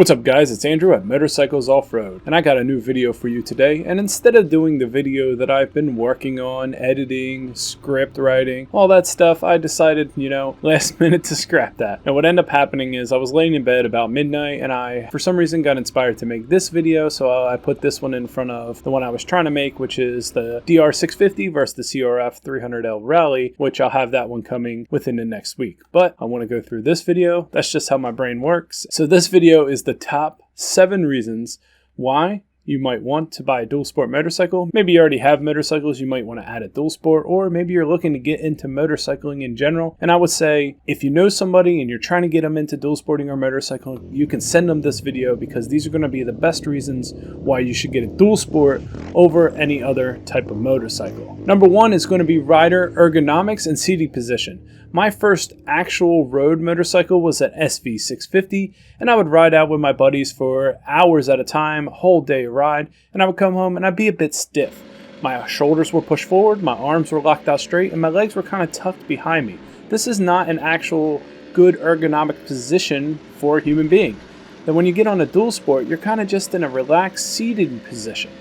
What's up guys, it's Andrew at Motorcycles Off-Road, and I got a new video for you today. And instead of doing the video that I've been working on, editing, script writing, all that stuff, I decided, last minute to scrap that. Now what ended up happening is I was laying in bed about midnight and I, for some reason, got inspired to make this video, so I put this one in front of the one I was trying to make, which is the DR650 versus the CRF 300L Rally, which I'll have that one coming within the next week. But I want to go through this video. That's just how my brain works. So this video is the top 7 reasons why you might want to buy a dual sport motorcycle. Maybe you already have motorcycles, you might want to add a dual sport, or maybe you're looking to get into motorcycling in general. And I would say if you know somebody and you're trying to get them into dual sporting or motorcycle, you can send them this video because these are going to be the best reasons why you should get a dual sport over any other type of motorcycle. Number 1 is going to be rider ergonomics and seating position. My first actual road motorcycle was an SV650, and I would ride out with my buddies for hours at a time, a whole day ride, and I would come home and I'd be a bit stiff. My shoulders were pushed forward, my arms were locked out straight, and my legs were kind of tucked behind me. This is not an actual good ergonomic position for a human being. Then when you get on a dual sport, you're kind of just in a relaxed seated position.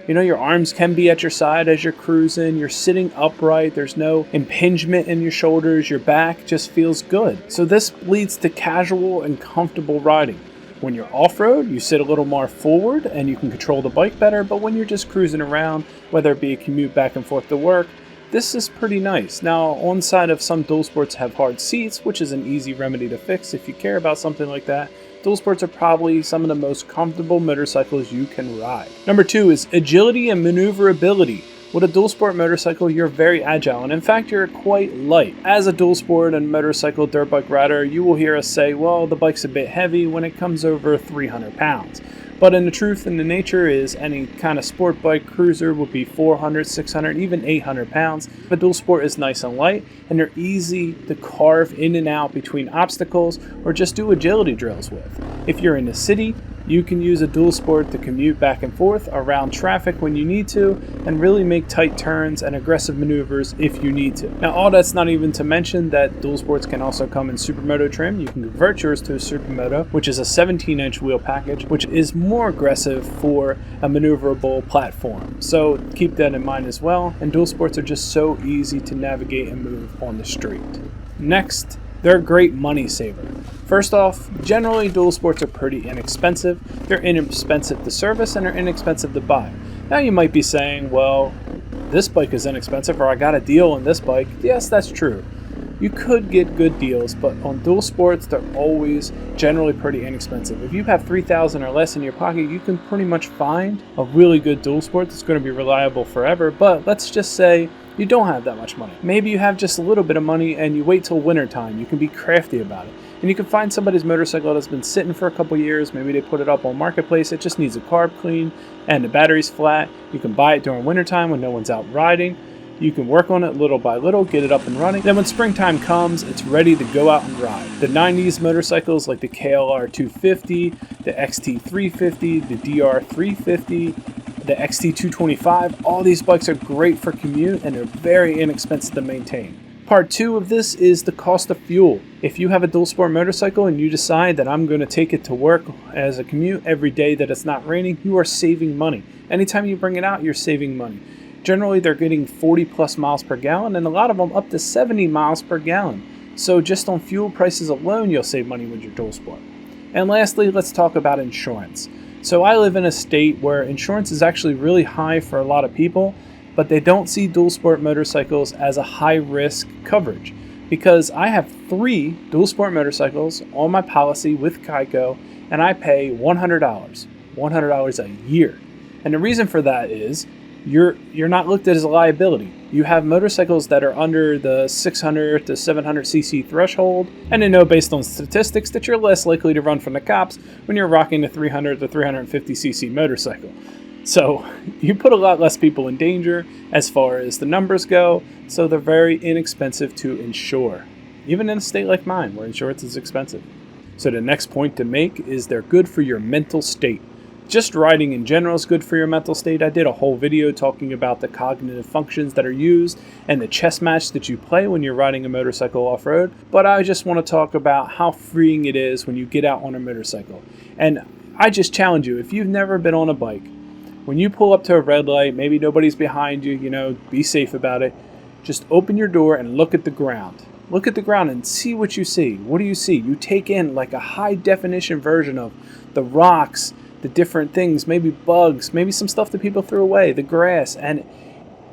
Your arms can be at your side as you're cruising, you're sitting upright, there's no impingement in your shoulders, your back just feels good. So this leads to casual and comfortable riding. When you're off-road, you sit a little more forward and you can control the bike better, but when you're just cruising around, whether it be a commute back and forth to work, this is pretty nice. Now, on side of some dual sports have hard seats, which is an easy remedy to fix if you care about something like that. Dual sports are probably some of the most comfortable motorcycles you can ride. Number 2 is agility and maneuverability. With a dual sport motorcycle, you're very agile, and in fact, you're quite light. As a dual sport and motorcycle dirt bike rider, you will hear us say, well, the bike's a bit heavy when it comes over 300 pounds. But in the truth and the nature is any kind of sport bike cruiser would be 400, 600, even 800 pounds. The dual sport is nice and light, and they're easy to carve in and out between obstacles or just do agility drills with. If you're in the city, you can use a dual sport to commute back and forth around traffic when you need to and really make tight turns and aggressive maneuvers if you need to. Now, all that's not even to mention that dual sports can also come in supermoto trim. You can convert yours to a supermoto, which is a 17-inch wheel package, which is more aggressive for a maneuverable platform. So keep that in mind as well. And dual sports are just so easy to navigate and move on the street. Next, they're a great money saver. First off, generally dual sports are pretty inexpensive. They're inexpensive to service and they're inexpensive to buy. Now you might be saying, well, this bike is inexpensive or I got a deal on this bike. Yes, that's true. You could get good deals, but on dual sports, they're always generally pretty inexpensive. If you have $3,000 or less in your pocket, you can pretty much find a really good dual sport that's going to be reliable forever. But let's just say you don't have that much money. Maybe you have just a little bit of money and you wait till winter time. You can be crafty about it. And you can find somebody's motorcycle that's been sitting for a couple years. Maybe they put it up on Marketplace. It just needs a carb clean and the battery's flat. You can buy it during winter time when no one's out riding. You can work on it little by little, get it up and running. Then when springtime comes, it's ready to go out and ride. The 90s motorcycles like the KLR 250, the XT 350, the DR 350, the XT 225, all these bikes are great for commute and they're very inexpensive to maintain. Part 2 of this is the cost of fuel. If you have a dual sport motorcycle and you decide that I'm going to take it to work as a commute every day that it's not raining, you are saving money. Anytime you bring it out, you're saving money. Generally, they're getting 40 plus miles per gallon and a lot of them up to 70 miles per gallon. So just on fuel prices alone, you'll save money with your dual sport. And lastly, let's talk about insurance. So I live in a state where insurance is actually really high for a lot of people, but they don't see dual sport motorcycles as a high risk coverage because I have 3 dual sport motorcycles on my policy with Geico and I pay $100 a year. And the reason for that is you're not looked at as a liability. You have motorcycles that are under the 600 to 700 cc threshold, and they know based on statistics that you're less likely to run from the cops when you're rocking the 300 to 350 cc motorcycle. So you put a lot less people in danger as far as the numbers go, so they're very inexpensive to insure, even in a state like mine where insurance is expensive. So the next point to make is they're good for your mental state. Just riding in general is good for your mental state. I did a whole video talking about the cognitive functions that are used and the chess match that you play when you're riding a motorcycle off-road. But I just want to talk about how freeing it is when you get out on a motorcycle. And I just challenge you, if you've never been on a bike, when you pull up to a red light, maybe nobody's behind you, be safe about it. Just open your door and look at the ground. Look at the ground and see what you see. What do you see? You take in like a high definition version of the rocks, the different things, maybe bugs, maybe some stuff that people threw away, the grass, and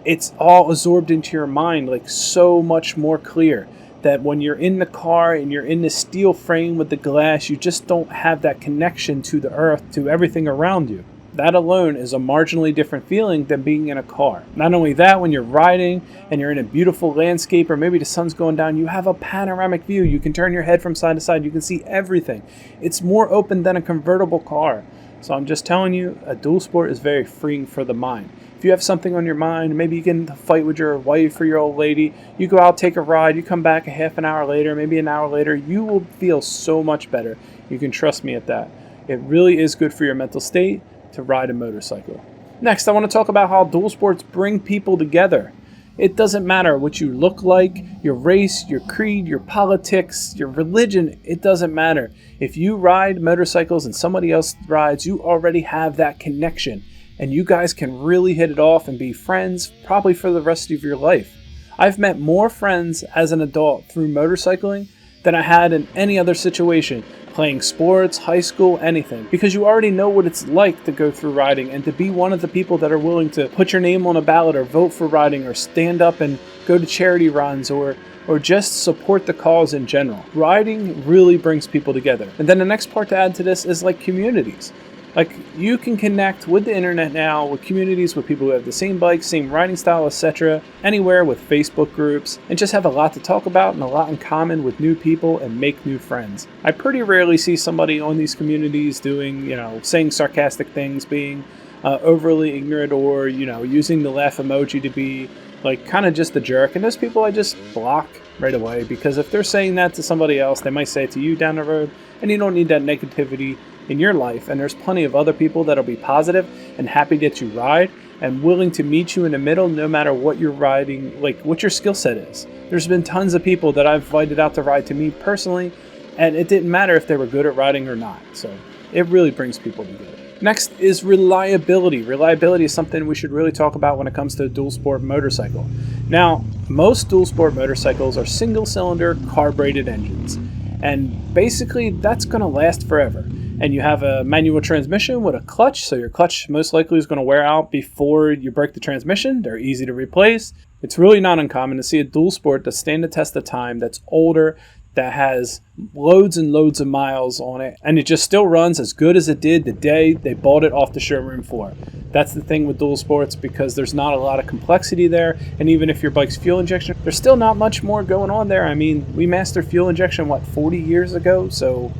it's all absorbed into your mind like so much more clear that when you're in the car and you're in the steel frame with the glass, you just don't have that connection to the earth, to everything around you. That alone is a marginally different feeling than being in a car. Not only that, when you're riding and you're in a beautiful landscape or maybe the sun's going down, you have a panoramic view. You can turn your head from side to side. You can see everything. It's more open than a convertible car. So I'm just telling you, a dual sport is very freeing for the mind. If you have something on your mind, maybe you get into a fight with your wife or your old lady, you go out, take a ride, you come back a half an hour later, maybe an hour later, you will feel so much better. You can trust me at that. It really is good for your mental state to ride a motorcycle. Next, I want to talk about how dual sports bring people together. It doesn't matter what you look like, your race, your creed, your politics, your religion, it doesn't matter. If you ride motorcycles and somebody else rides, you already have that connection. And you guys can really hit it off and be friends probably for the rest of your life. I've met more friends as an adult through motorcycling than I had in any other situation, playing sports, high school, anything, because you already know what it's like to go through riding and to be one of the people that are willing to put your name on a ballot or vote for riding or stand up and go to charity runs or just support the cause in general. Riding really brings people together. And then the next part to add to this is like communities. Like, you can connect with the internet now with communities with people who have the same bike, same riding style, etc. Anywhere with Facebook groups, and just have a lot to talk about and a lot in common with new people and make new friends. I pretty rarely see somebody on these communities doing, saying sarcastic things, being overly ignorant, or, using the laugh emoji to be like kind of just a jerk. And those people I just block right away, because if they're saying that to somebody else, they might say it to you down the road, and you don't need that negativity in your life. And there's plenty of other people that'll be positive and happy that you ride and willing to meet you in the middle no matter what you're riding, like what your skill set is. There's been tons of people that I've invited out to ride to me personally, and it didn't matter if they were good at riding or not. So it really brings people together. Next is reliability. Reliability is something we should really talk about when it comes to a dual sport motorcycle. Now, most dual sport motorcycles are single cylinder carbureted engines, and basically that's going to last forever. And you have a manual transmission with a clutch, so your clutch most likely is going to wear out before you break the transmission. They're easy to replace. It's really not uncommon to see a dual sport that stand the test of time, that's older, that has loads and loads of miles on it, and it just still runs as good as it did the day they bought it off the showroom floor. That's the thing with dual sports, because there's not a lot of complexity there, and even if your bike's fuel injection, there's still not much more going on there. I mean, we mastered fuel injection, 40 years ago? So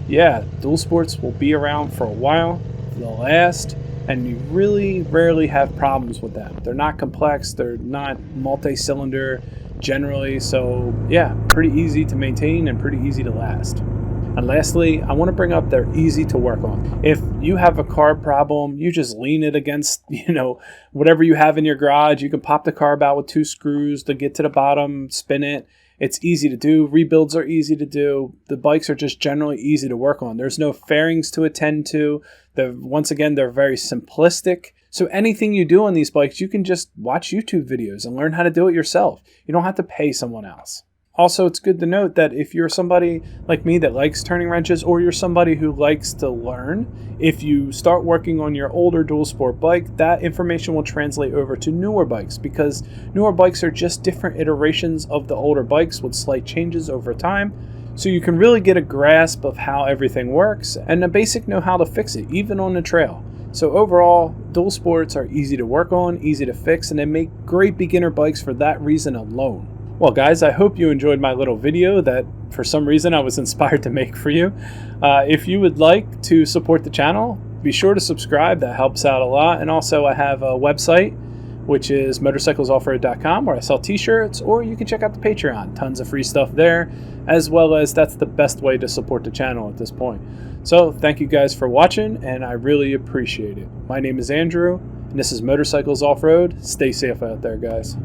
yeah, dual sports will be around for a while, they'll last, and you really rarely have problems with them. They're not complex, they're not multi-cylinder generally, so yeah, pretty easy to maintain and pretty easy to last. And lastly, I want to bring up they're easy to work on. If you have a carb problem, you just lean it against, whatever you have in your garage. You can pop the carb out with 2 screws to get to the bottom, spin it. It's easy to do. Rebuilds are easy to do. The bikes are just generally easy to work on. There's no fairings to attend to. Once again, they're very simplistic. So anything you do on these bikes, you can just watch YouTube videos and learn how to do it yourself. You don't have to pay someone else. Also, it's good to note that if you're somebody like me that likes turning wrenches, or you're somebody who likes to learn, if you start working on your older dual sport bike, that information will translate over to newer bikes, because newer bikes are just different iterations of the older bikes with slight changes over time. So you can really get a grasp of how everything works and a basic know how to fix it, even on the trail. So overall, dual sports are easy to work on, easy to fix, and they make great beginner bikes for that reason alone. Well guys, I hope you enjoyed my little video that for some reason I was inspired to make for you. If you would like to support the channel, be sure to subscribe. That helps out a lot. And also I have a website, which is motorcyclesoffroad.com, where I sell t-shirts, or you can check out the Patreon. Tons of free stuff there, as well as that's the best way to support the channel at this point. So thank you guys for watching, and I really appreciate it. My name is Andrew, and this is Motorcycles Off-Road. Stay safe out there, guys.